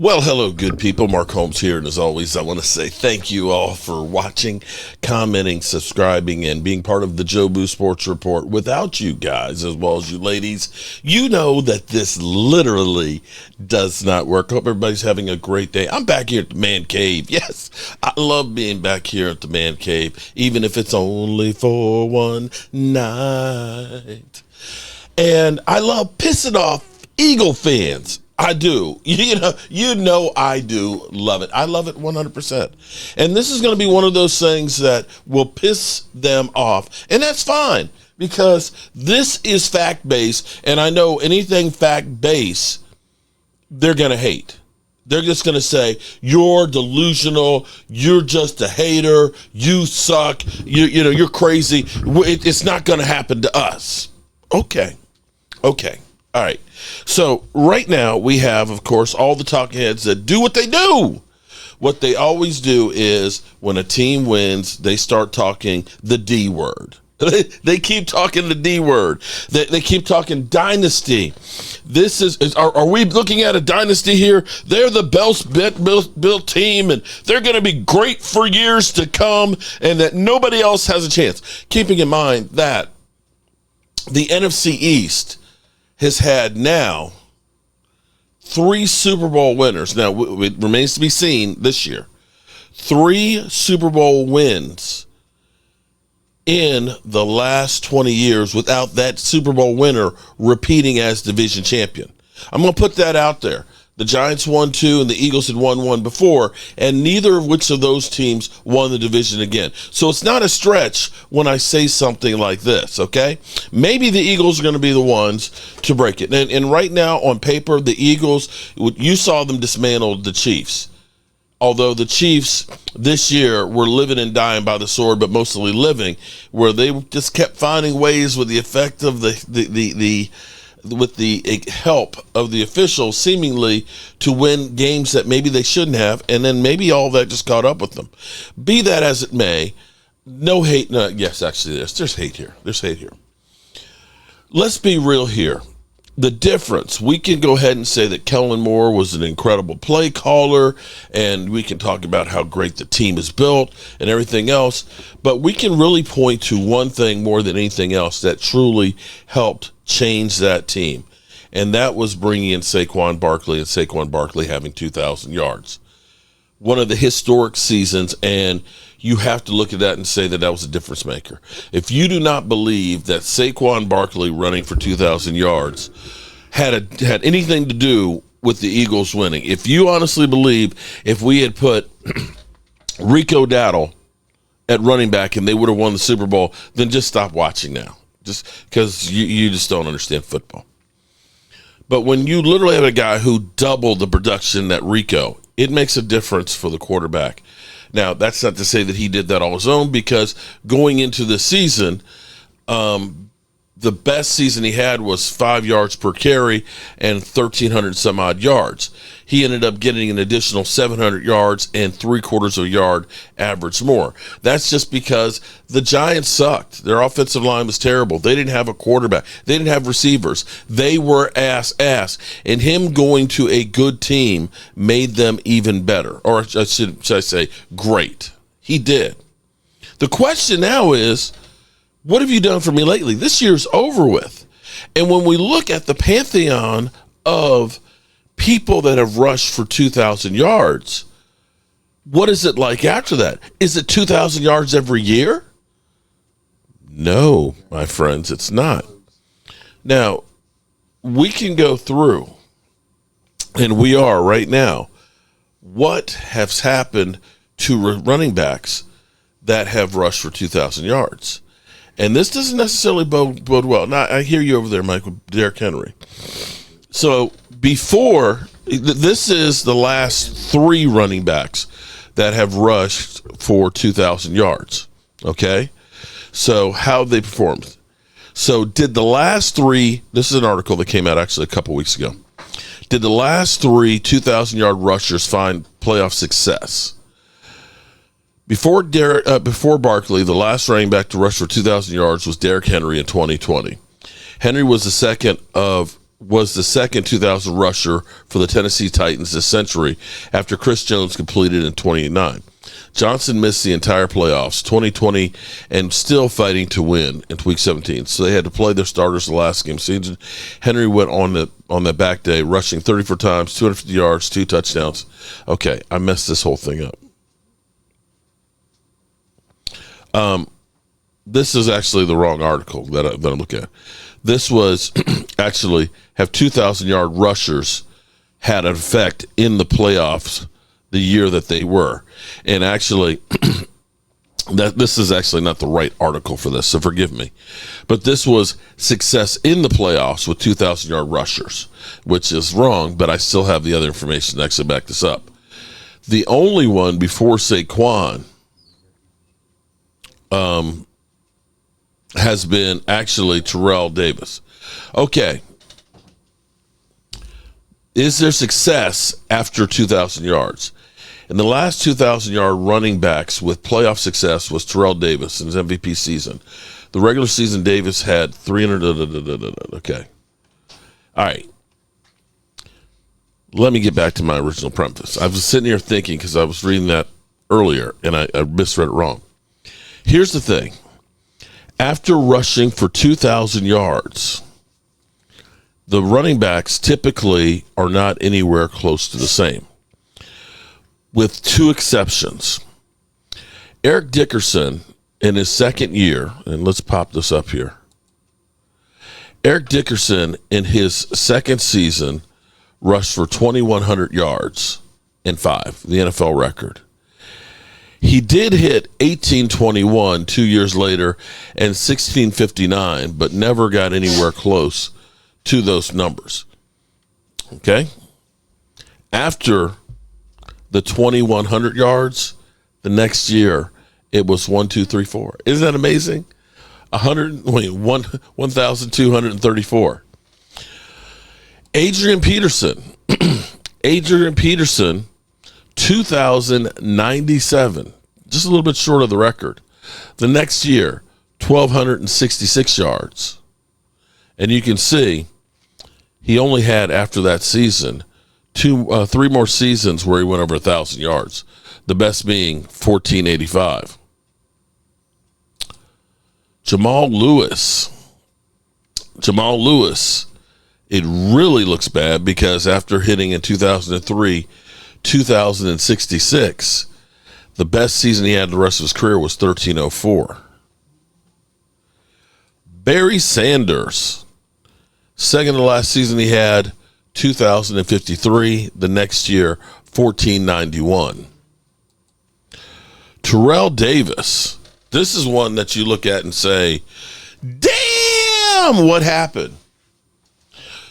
Well, hello, good people. Mark Holmes here, and as always, I want to say thank you all for watching, commenting, subscribing, and being part of the Joe Boo Sports Report. Without you guys, as well as you ladies, you know that this literally does not work. Hope everybody's having a great day. I'm back here at the Man Cave. Yes, I love being back here at the Man Cave, even if it's only for one night. And I love pissing off Eagle fans. I do. You know I do love it. I love it 100%. And this is going to be one of those things that will piss them off. And that's fine, because this is fact-based, and I know anything fact-based, they're going to hate. They're just going to say, you're delusional, you're just a hater, you suck, you're crazy. It's not going to happen to us. Okay. All right. So right now we have, of course, all the talking heads that do what they do. What they always do is when a team wins, they start talking the D word. They keep talking the D word. They keep talking dynasty. Are we looking at a dynasty here? They're the best built team, and they're going to be great for years to come, and that nobody else has a chance. Keeping in mind that the NFC East has had now 3 Super Bowl winners. Now, it remains to be seen this year. 3 Super Bowl wins in the last 20 years without that Super Bowl winner repeating as division champion. I'm going to put that out there. The Giants won 2 and the Eagles had won 1 before, and neither of which of those teams won the division again. So it's not a stretch when I say something like this, okay? Maybe the Eagles are going to be the ones to break it. And right now on paper, the Eagles, you saw them dismantle the Chiefs. Although the Chiefs this year were living and dying by the sword, but mostly living, where they just kept finding ways with the effect of with the help of the officials seemingly to win games that maybe they shouldn't have, and then maybe all that just caught up with them. Be that as it may, no hate. No, yes, actually, there's hate here. There's hate here. Let's be real here. The difference, we can go ahead and say that Kellen Moore was an incredible play caller, and we can talk about how great the team is built and everything else, but we can really point to one thing more than anything else that truly helped change that team, and that was bringing in Saquon Barkley, and Saquon Barkley having 2,000 yards. One of the historic seasons, and you have to look at that and say that was a difference maker. If you do not believe that Saquon Barkley running for 2,000 yards had anything to do with the Eagles winning, if you honestly believe if we had put Rico Dowdle at running back and they would have won the Super Bowl, then just stop watching now, just because you just don't understand football. But when you literally have a guy who doubled the production that Rico, it makes a difference for the quarterback. Now, that's not to say that he did that on his own, because going into the season, the best season he had was 5 yards per carry and 1,300 some odd yards. He ended up getting an additional 700 yards and 3/4 of a yard average more. That's just because the Giants sucked. Their offensive line was terrible. They didn't have a quarterback. They didn't have receivers. They were ass. And him going to a good team made them even better. Or should I say great. He did. The question now is, what have you done for me lately? This year's over with. And when we look at the pantheon of people that have rushed for 2,000 yards, what is it like after that? Is it 2,000 yards every year? No, my friends, it's not. Now, we can go through, and we are right now, what has happened to running backs that have rushed for 2,000 yards. And this doesn't necessarily bode well. Now, I hear you over there, Michael, Derrick Henry. So before, this is the last 3 running backs that have rushed for 2,000 yards, okay? So how they performed. So did the last 3, this is an article that came out actually a couple weeks ago. Did the last 3 2,000-yard rushers find playoff success? Before Barkley, the last running back to rush for 2,000 yards was Derrick Henry in 2020. Henry was the second of was the second 2,000 rusher for the Tennessee Titans this century after Chris Jones completed in 2009. Johnson missed the entire playoffs, 2020, and still fighting to win in Week 17. So they had to play their starters the last game season. Henry went on the back day, rushing 34 times, 250 yards, 2 touchdowns. Okay, I messed this whole thing up. This is actually the wrong article that I'm looking at. This was actually have 2,000-yard rushers had an effect in the playoffs the year that they were. And actually, this is actually not the right article for this, so forgive me. But this was success in the playoffs with 2,000-yard rushers, which is wrong, but I still have the other information to actually back this up. The only one before Saquon has been actually Terrell Davis. Okay. Is there success after 2,000 yards? And the last 2,000-yard running backs with playoff success was Terrell Davis in his MVP season. The regular season, Davis had 300. Okay. All right. Let me get back to my original premise. I was sitting here thinking because I was reading that earlier, and I misread it wrong. Here's the thing. After rushing for 2,000 yards, the running backs typically are not anywhere close to the same, with 2 exceptions. Eric Dickerson, in his second year, and let's pop this up here. Eric Dickerson, in his second season, rushed for 2,100 yards and 5, the NFL record. He did hit 1821 2 years later and 1659, but never got anywhere close to those numbers. Okay? After the 2,100 yards, the next year it was 1, 2, 3, 4. Isn't that amazing? 1,234. Adrian Peterson. Adrian Peterson, 2,097, just a little bit short of the record. The next year, 1,266 yards. And you can see he only had, after that season, 3 more seasons where he went over 1,000 yards, the best being 1,485. Jamal Lewis, it really looks bad because after hitting in 2003, 2,066, the best season he had the rest of his career was 1,304. Barry Sanders, second to last season he had 2,053, the next year 1,491. Terrell Davis, this is one that you look at and say, damn, what happened?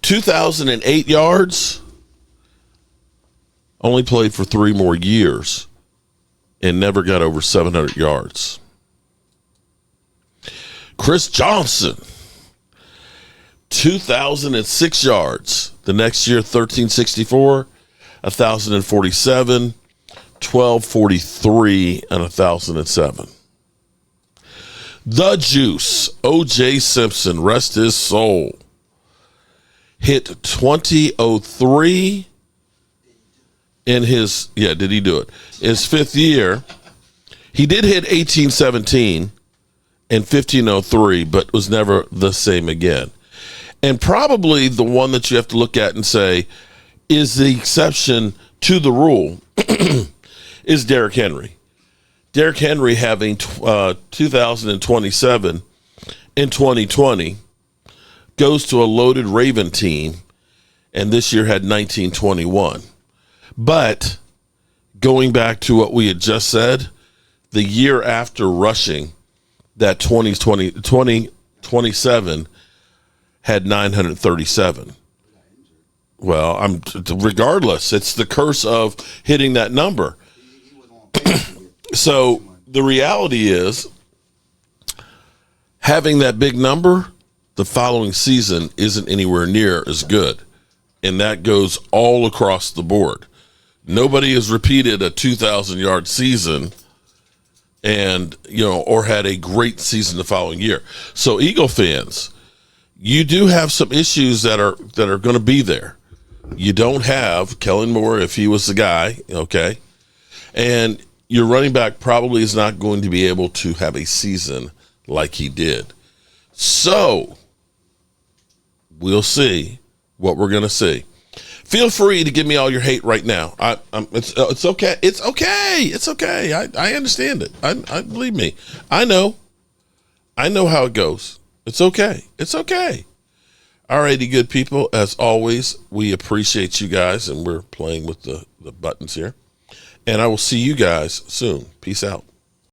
2,008 yards, only played for 3 more years and never got over 700 yards. Chris Johnson, 2,006 yards. The next year, 1,364, 1,047, 1,243, and 1,007. The Juice, O.J. Simpson, rest his soul, hit 2003 in his, did he do it? His 5th year. He did hit 1817 and 1503, but was never the same again. And probably the one that you have to look at and say is the exception to the rule is Derrick Henry. Derrick Henry having 2,027 in 2020 goes to a loaded Raven team, and this year had 1921. But going back to what we had just said, the year after rushing that 2027 had 937. Well, regardless, it's the curse of hitting that number. So the reality is, having that big number, the following season isn't anywhere near as good. And that goes all across the board. Nobody has repeated a 2,000-yard season or had a great season the following year. So Eagle fans, you do have some issues that are going to be there. You don't have Kellen Moore if he was the guy, okay? And your running back probably is not going to be able to have a season like he did. So we'll see what we're going to see. Feel free to give me all your hate right now. It's okay. It's okay. It's okay. I understand it. I believe me. I know how it goes. It's okay. It's okay. All righty, good people. As always, we appreciate you guys, and we're playing with the buttons here. And I will see you guys soon. Peace out.